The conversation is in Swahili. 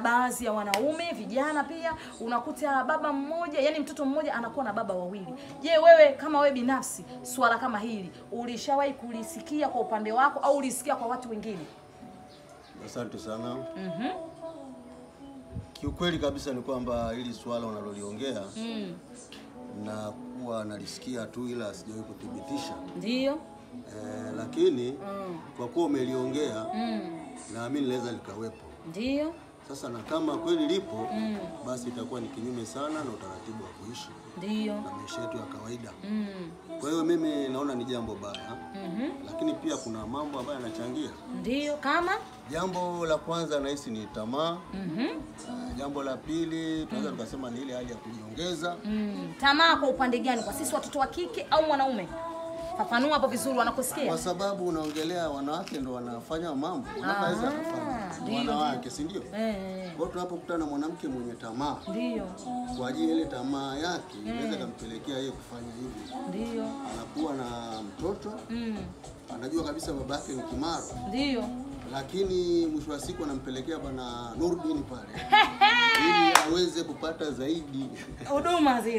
Baadhi ya wanaume vijana pia unakuta baba mmoja, yani mtoto mmoja anakuwa na baba wawili. Je, wewe kama wewe binafsi swala kama hili ulishawahi kulisikia kwa upande wako au ulisikia kwa watu wengine? Asante sana. Kiukweli kabisa ni kwamba hili swala unaloliongea na kuwa nalisikia tu ila sijawahi kuthibitisha. Ndio. Lakini kwa kuwa umeliongea naamini laweza likawepo. Ndio. Sasa na kama kweli lipo basi itakuwa ni kinyume sana na utaratibu wa kuishi. Ndio. Na maisha yetu ya kawaida. Kwa hiyo mimi naona ni jambo baya. Lakini pia kuna mambo ambayo yanachangia. Ndio, kama jambo la kwanza nahisi ni tamaa. Jambo la pili tunaweza tukasema ni ile hali ya kujiongeza. Tamaa kwa upande gani? Kwa sisi watoto wa kike au wanaume? Fafanua hapo vizuri wanakusikia. Kwa sababu unaongelea wanawake ndio wanafanya mambo, wanaweza kufanya. Wanawake, si ndio? Kwa tunapokutana na mwanamke mwenye tamaa. Ndio. Kwa ajili ile tamaa yake inaweza kumpelekea yeye kufanya hivi. Ndio. Anakuwa na mtoto. Anajua kabisa babake ni kimaro. Ndio. Lakini mwisho wa siku anampelekea bwana Nurdin pale. Ili aweze kupata zaidi huduma zile.